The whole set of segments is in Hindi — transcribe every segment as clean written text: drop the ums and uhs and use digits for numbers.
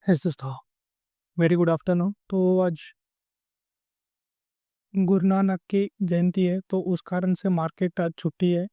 है दोस्तों। Very good afternoon. तो आज गुरु नानक की जयंती है, तो उस कारण से मार्केट आज छुट्टी है।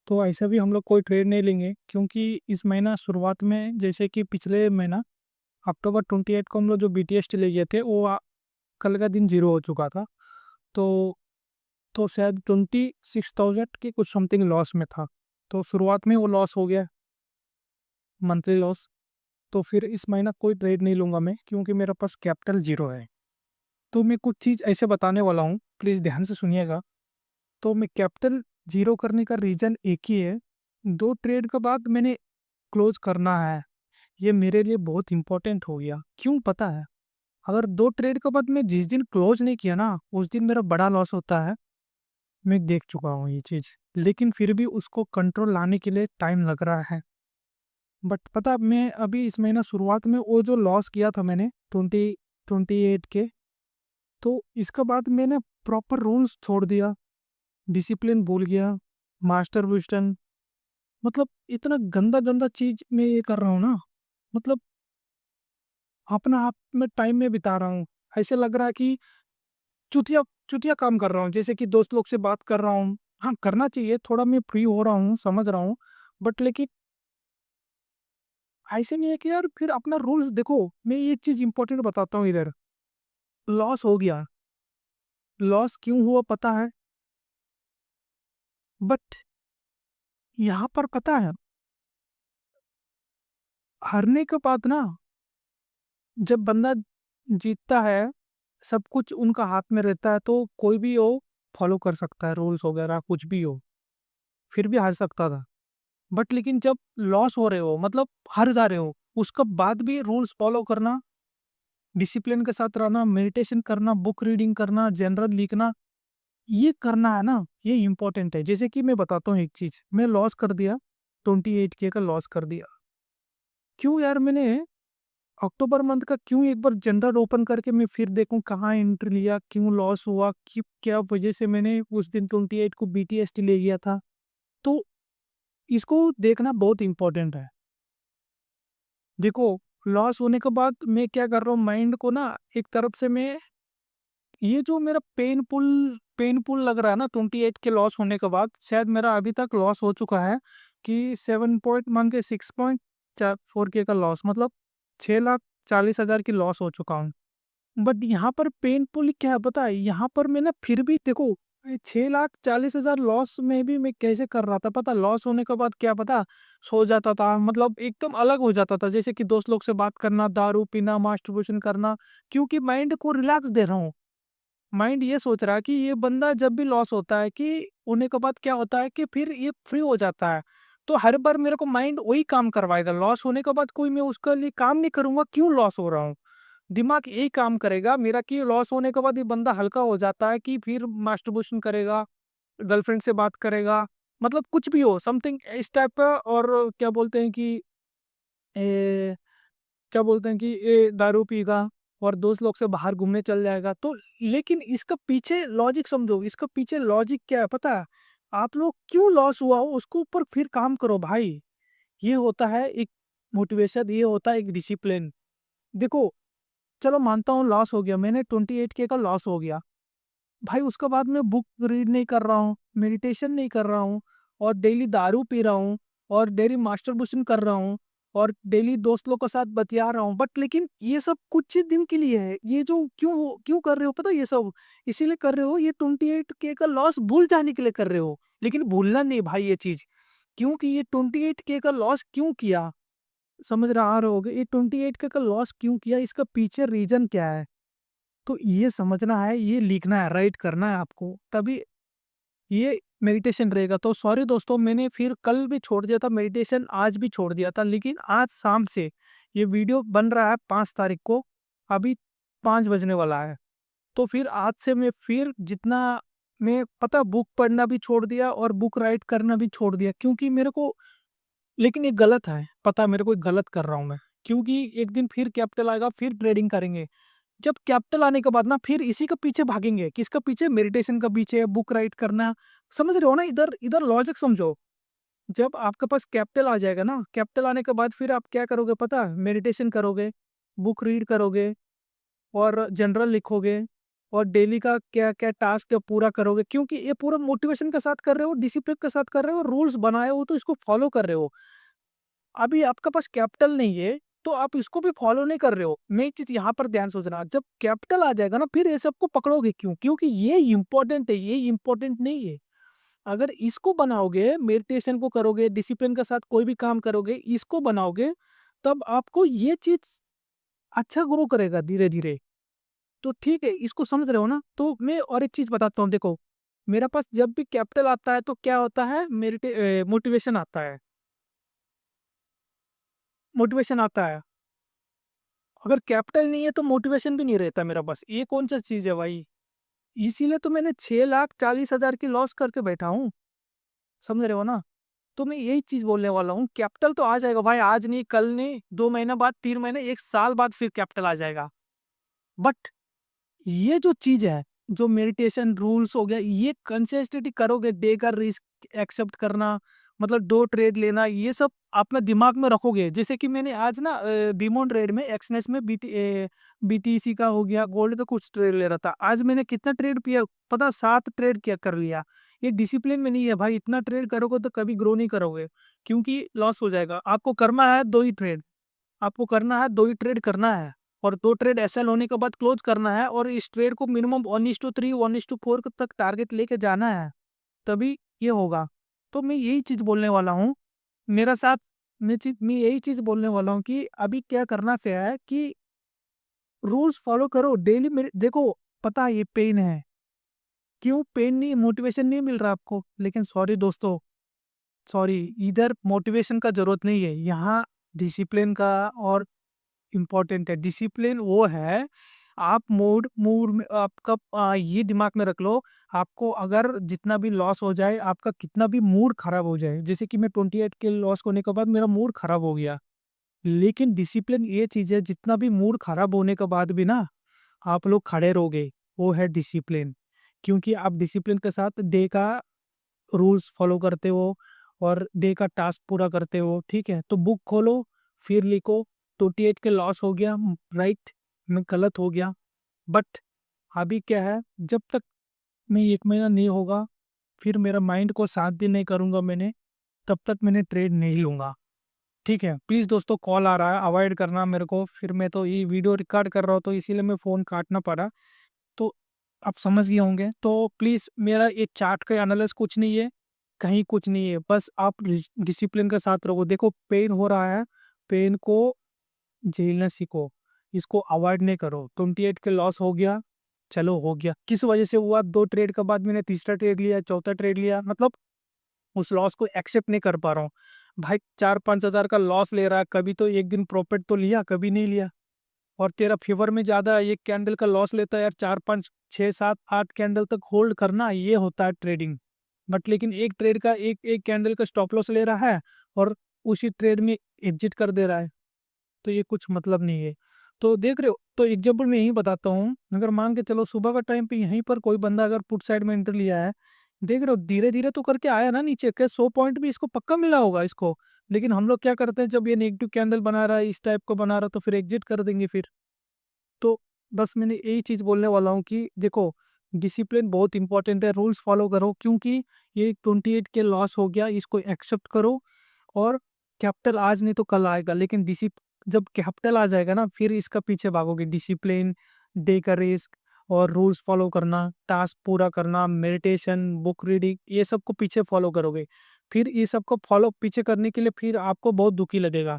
तो ऐसा भी हम लोग कोई ट्रेड नहीं लेंगे, क्योंकि इस महीना शुरुआत में जैसे कि पिछले महीना अक्टूबर 28 को हम लोग जो BTS ले गए थे वो कल का दिन जीरो हो चुका था। तो तो शायद 26,000 की कुछ समथिंग लॉस में था। तो शुरुआत में वो लॉस हो गया, मंथली लॉस। तो फिर इस महीना कोई ट्रेड नहीं लूँगा मैं, क्योंकि मेरे पास कैपिटल जीरो है। तो मैं कुछ चीज़ ऐसे बताने वाला हूँ, प्लीज़ ध्यान से सुनिएगा। तो मैं कैपिटल ज़ीरो करने का रीज़न एक ही है, 2 ट्रेड के बाद मैंने क्लोज़ करना है। ये मेरे लिए बहुत इम्पोर्टेंट हो गया। क्यों पता है? अगर 2 ट्रेड के बाद मैं जिस दिन क्लोज़ नहीं किया ना, उस दिन मेरा बड़ा लॉस होता है। मैं देख चुका हूँ ये चीज़। लेकिन फिर भी उसको कंट्रोल लाने के लिए टाइम लग रहा है। बट पता है, मैं अभी इस महीना शुरुआत में वो जो लॉस किया था मैंने 28 के, तो इसके बाद मैंने प्रॉपर रूल्स छोड़ दिया, डिसिप्लिन भूल गया, मास्टरबेशन, मतलब इतना गंदा-गंदा चीज़ मैं ये कर रहा हूँ ना, मतलब अपना आप में टाइम में बिता रहा हूँ। ऐसे लग रहा है कि चूतिया चूतिया काम कर रहा हूँ, जैसे कि दोस्त लोग से बात कर रहा हूँ। हाँ, करना चाहिए, थोड़ा मैं फ्री हो रहा हूँ, समझ रहा हूँ, बट लेकिन ऐसे नहीं है कि यार फिर अपना रूल्स देखो। मैं ये चीज़ इम्पोर्टेंट बताता हूँ इधर, लॉस हो गया, लॉस क्यों हुआ पता है? बट यहाँ पर पता है, हारने के बाद ना, जब बंदा जीतता है, सब कुछ उनका हाथ में रहता है, तो कोई भी हो फॉलो कर सकता है, रूल्स वगैरह कुछ भी हो, फिर भी हार सकता था। बट लेकिन जब लॉस हो रहे हो, मतलब हार जा रहे हो, उसके बाद भी रूल्स फॉलो करना, डिसिप्लिन के साथ रहना, मेडिटेशन करना, बुक रीडिंग करना, जनरल लिखना, ये करना है ना, ये इम्पोर्टेंट है। जैसे कि मैं बताता हूँ एक चीज़, मैं लॉस कर दिया, 28K का लॉस कर दिया। क्यों यार मैंने अक्टूबर मंथ का क्यों एक बार जनरल ओपन करके मैं फिर देखूं कहाँ एंट्री लिया, क्यों लॉस हुआ, कि क्या वजह से मैंने उस दिन 28 को BTS ले गया था। तो इसको देखना बहुत इंपॉर्टेंट है। देखो, लॉस होने के बाद मैं क्या कर रहा हूँ, माइंड को ना एक तरफ से मैं, ये जो मेरा पेनफुल लग रहा है ना 28 के लॉस होने के बाद, शायद मेरा अभी तक लॉस हो चुका है कि 7 पॉइंट मान के 6.4K का लॉस, मतलब 6,40,000 की लॉस हो चुका हूँ। बट यहाँ पर पेनफुल क्या है पता है? यहाँ पर मैं ना फिर भी देखो, 6,40,000 लॉस में भी मैं कैसे कर रहा था पता? लॉस होने के बाद क्या पता, सो जाता था, मतलब एकदम अलग हो जाता था, जैसे कि दोस्त लोग से बात करना, दारू पीना, मास्टरबेशन करना, क्योंकि माइंड को रिलैक्स दे रहा हूँ। माइंड ये सोच रहा है कि ये बंदा जब भी लॉस होता है कि होने के बाद क्या होता है कि फिर ये फ्री हो जाता है। तो हर बार मेरे को माइंड वही काम करवाएगा, लॉस होने के बाद कोई मैं उसके लिए काम नहीं करूंगा, क्यों लॉस हो रहा हूँ। दिमाग यही काम करेगा मेरा कि लॉस होने के बाद ये बंदा हल्का हो जाता है कि फिर मास्टरबेशन करेगा, गर्लफ्रेंड से बात करेगा, मतलब कुछ भी हो समथिंग इस टाइप का। और क्या बोलते हैं कि ए, क्या बोलते हैं कि ये दारू पीगा और दोस्त लोग से बाहर घूमने चल जाएगा। तो लेकिन इसका पीछे लॉजिक समझो, इसका पीछे लॉजिक क्या है पता है? आप लोग क्यों लॉस हुआ हो उसके ऊपर फिर काम करो भाई। ये होता है एक मोटिवेशन, ये होता है एक डिसिप्लिन। देखो, चलो मानता हूँ लॉस हो गया, मैंने 28K का लॉस हो गया। भाई उसके बाद मैं बुक रीड नहीं कर रहा हूँ, मेडिटेशन नहीं कर रहा हूँ, और डेली दारू पी रहा हूँ, और डेली मास्टरबेशन कर रहा हूँ, और डेली दोस्त लोग के साथ बतिया रहा हूँ। बट लेकिन ये सब कुछ ही दिन के लिए है। ये जो क्यों कर रहे हो पता है? ये सब इसीलिए कर रहे हो, ये 28K का लॉस भूल जाने के लिए कर रहे हो। लेकिन भूलना नहीं भाई ये चीज, क्योंकि ये 28K का लॉस क्यों किया, समझ रहा आ रहे होगे, ये 28K का लॉस क्यों किया, इसका पीछे रीजन क्या है। तो ये समझना है, ये लिखना है, राइट करना है आपको, तभी ये मेडिटेशन रहेगा। तो सॉरी दोस्तों, मैंने फिर कल भी छोड़ दिया था मेडिटेशन, आज भी छोड़ दिया था, लेकिन आज शाम से ये वीडियो बन रहा है 5 तारीख को, अभी 5 बजने वाला है। तो फिर आज से मैं फिर जितना, मैं पता बुक पढ़ना भी छोड़ दिया और बुक राइट करना भी छोड़ दिया, क्योंकि मेरे को, लेकिन ये गलत है, पता मेरे को गलत कर रहा हूँ मैं, क्योंकि एक दिन फिर कैपिटल आएगा, फिर ट्रेडिंग करेंगे। जब कैपिटल आने के बाद ना फिर इसी के पीछे भागेंगे, किसका पीछे? मेडिटेशन का पीछे, बुक राइट करना। समझ रहे हो ना? इधर इधर लॉजिक समझो। जब आपके पास कैपिटल आ जाएगा ना, कैपिटल आने के बाद फिर आप क्या करोगे पता है? मेडिटेशन करोगे, बुक रीड करोगे और जनरल लिखोगे और डेली का क्या-क्या टास्क है पूरा करोगे, क्योंकि ये पूरा मोटिवेशन के साथ कर रहे हो, डिसिप्लिन के साथ कर रहे हो, रूल्स बनाए हो तो इसको फॉलो कर रहे हो। अभी आपके पास कैपिटल नहीं है, तो आप इसको भी फॉलो नहीं कर रहे हो। मेन चीज़ यहाँ पर ध्यान सोचना, जब कैपिटल आ जाएगा ना फिर ये सबको पकड़ोगे क्यों? क्योंकि ये इम्पोर्टेंट है, ये इम्पोर्टेंट नहीं है। अगर इसको बनाओगे, मेडिटेशन को करोगे, डिसिप्लिन के साथ कोई भी काम करोगे, इसको बनाओगे, तब आपको ये चीज़ अच्छा ग्रो करेगा धीरे-धीरे। तो ठीक है, इसको समझ रहे हो ना? तो मैं और एक चीज़ बताता हूँ देखो, मेरे पास जब भी कैपिटल आता है तो क्या होता है, मोटिवेशन आता है, मोटिवेशन आता है। अगर कैपिटल नहीं है तो मोटिवेशन भी नहीं रहता मेरा पास। ये कौन-सा चीज़ है भाई? इसीलिए तो मैंने 6,40,000 की लॉस करके बैठा हूँ, समझ रहे हो ना? तो मैं यही चीज़ बोलने वाला हूँ, कैपिटल तो आ जाएगा भाई, आज नहीं, कल नहीं, 2 महीना बाद, 3 महीने, 1 साल बाद फिर कैपिटल आ जाएगा। बट ये जो चीज़ है, जो मेडिटेशन रूल्स हो गया, ये कंसिस्टेंटली करोगे, डे का रिस्क एक्सेप्ट करना, मतलब 2 ट्रेड लेना, ये सब अपना दिमाग में रखोगे। जैसे कि मैंने आज ना डिमोन ट्रेड में, एक्सनेस में बीटीसी का हो गया, गोल्ड का कुछ ट्रेड ले रहा था। आज मैंने कितना ट्रेड किया पता, 7 ट्रेड किया कर लिया। ये डिसिप्लिन में नहीं है भाई, इतना ट्रेड करोगे तो कभी ग्रो नहीं करोगे, क्योंकि लॉस हो जाएगा। आपको करना है 2 ही ट्रेड। आपको करना है 2 ही ट्रेड करना है और 2 ट्रेड एसएल होने के बाद क्लोज़ करना है और इस ट्रेड को मिनिमम 1:3 1:4 तक टारगेट लेके जाना है, तभी ये होगा। तो मैं यही चीज़ बोलने वाला हूँ, मेरा साथ मैं यही चीज़ बोलने वाला हूँ कि अभी क्या करना क्या है कि रूल्स फ़ॉलो करो डेली। मेरे देखो, पता है ये पेन है, क्यों पेन नहीं, मोटिवेशन नहीं मिल रहा आपको, लेकिन सॉरी दोस्तों, सॉरी, इधर मोटिवेशन का ज़रूरत नहीं है, यहाँ डिसिप्लिन का और इम्पोर्टेंट है। डिसिप्लिन वो है, आप मूड मूड में आपका ये दिमाग में रख लो, आपको अगर जितना भी लॉस हो जाए, आपका कितना भी मूड खराब हो जाए, जैसे कि मैं 28 के लॉस होने के बाद मेरा मूड खराब हो गया। लेकिन डिसिप्लिन ये चीज़ है, जितना भी मूड खराब होने के बाद भी ना, आप लोग खड़े रहोगे, वो है डिसिप्लिन। क्योंकि आप डिसिप्लिन के साथ डे का रूल्स फॉलो करते हो और डे का टास्क पूरा करते हो, ठीक है? तो बुक खोलो, फिर लिखो, 28 के लॉस हो गया, राइट, मैं गलत हो गया, बट अभी क्या है, जब तक मैं 1 महीना नहीं होगा, फिर मेरा माइंड को शांति नहीं करूँगा मैंने, तब तक मैंने ट्रेड नहीं लूँगा, ठीक है? प्लीज़ दोस्तों, कॉल आ रहा है, अवॉइड करना मेरे को, फिर मैं तो ये वीडियो रिकॉर्ड कर रहा हूँ, तो इसीलिए मैं फ़ोन काटना पड़ा। तो आप समझ गए होंगे। तो प्लीज़, मेरा ये चार्ट का एनालिसिस कुछ नहीं है, कहीं कुछ नहीं है। बस आप डिसिप्लिन के साथ रहो। देखो, पेन हो रहा है, पेन को झेलना सीखो, इसको अवॉइड नहीं करो। 28 के लॉस हो गया, चलो हो गया। किस वजह से हुआ? 2 ट्रेड के बाद मैंने तीसरा ट्रेड लिया, चौथा ट्रेड लिया, मतलब उस लॉस को एक्सेप्ट नहीं कर पा रहा हूँ। भाई 4-5 हज़ार का लॉस ले रहा है, कभी तो एक दिन प्रॉफ़िट तो लिया, कभी नहीं लिया। और तेरा फ़ेवर में ज़्यादा, एक कैंडल का लॉस लेता है यार, 4, 5, 6, 7, 8 कैंडल तक होल्ड करना, ये होता है ट्रेडिंग। बट लेकिन एक ट्रेड का एक कैंडल का स्टॉप लॉस ले रहा है और उसी ट्रेड में एग्ज़िट कर दे रहा है, तो ये कुछ मतलब नहीं है। तो देख रहे हो, तो एग्ज़ाम्पल मैं यही बताता हूँ, अगर मान के चलो सुबह का टाइम पे यहीं पर कोई बंदा अगर पुट साइड में एंट्री लिया है, देख रहे हो धीरे-धीरे तो करके आया ना नीचे, क्या 100 पॉइंट भी इसको पक्का मिला होगा इसको। लेकिन हम लोग क्या करते हैं, जब ये नेगेटिव कैंडल बना रहा है, इस टाइप का बना रहा है, तो फिर एग्ज़िट कर देंगे फिर। तो बस मैंने यही चीज़ बोलने वाला हूँ कि देखो, डिसिप्लिन बहुत इंपॉर्टेंट है, रूल्स फॉलो करो, क्योंकि ये 28 के लॉस हो गया, इसको एक्सेप्ट करो और कैपिटल आज नहीं तो कल आएगा, लेकिन जब कैपिटल आ जाएगा ना, फिर इसका पीछे भागोगे। डिसिप्लिन, डे का रिस्क और रूल्स फॉलो करना, टास्क पूरा करना, मेडिटेशन, बुक रीडिंग, ये सब को पीछे फॉलो करोगे। फिर ये सब को फॉलो पीछे करने के लिए फिर आपको बहुत दुखी लगेगा,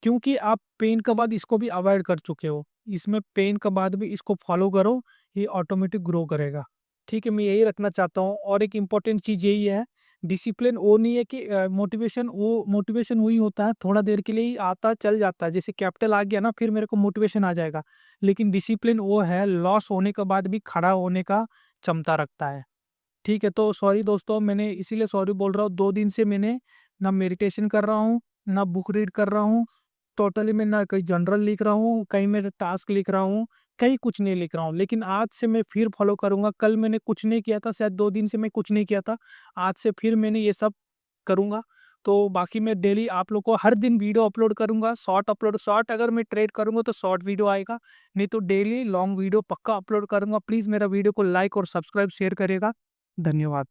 क्योंकि आप पेन के बाद इसको भी अवॉइड कर चुके हो। इसमें पेन के बाद भी इसको फ़ॉलो करो, ये ऑटोमेटिक ग्रो करेगा। ठीक है, मैं यही रखना चाहता हूँ और एक इम्पोर्टेंट चीज़ यही है, डिसिप्लिन वो नहीं है कि मोटिवेशन वही होता है, थोड़ा देर के लिए ही आता है, चल जाता है। जैसे कैपिटल आ गया ना, फिर मेरे को मोटिवेशन आ जाएगा। लेकिन डिसिप्लिन वो है, लॉस होने के बाद भी खड़ा होने का क्षमता रखता है। ठीक है, तो सॉरी दोस्तों, मैंने इसीलिए सॉरी बोल रहा हूँ, 2 दिन से मैंने ना मेडिटेशन कर रहा हूँ, ना बुक रीड कर रहा हूँ। टोटली मैं ना कहीं जनरल लिख रहा हूँ, कहीं मैं टास्क लिख रहा हूँ, कहीं कुछ नहीं लिख रहा हूँ। लेकिन आज से मैं फिर फ़ॉलो करूँगा। कल मैंने कुछ नहीं किया था, शायद 2 दिन से मैं कुछ नहीं किया था। आज से फिर मैंने ये सब करूँगा। तो बाकी मैं डेली आप लोग को हर दिन वीडियो अपलोड करूँगा, शॉर्ट अगर मैं ट्रेड करूँगा तो शॉर्ट वीडियो आएगा, नहीं तो डेली लॉन्ग वीडियो पक्का अपलोड करूँगा। प्लीज़ मेरा वीडियो को लाइक और सब्सक्राइब शेयर करिएगा। धन्यवाद।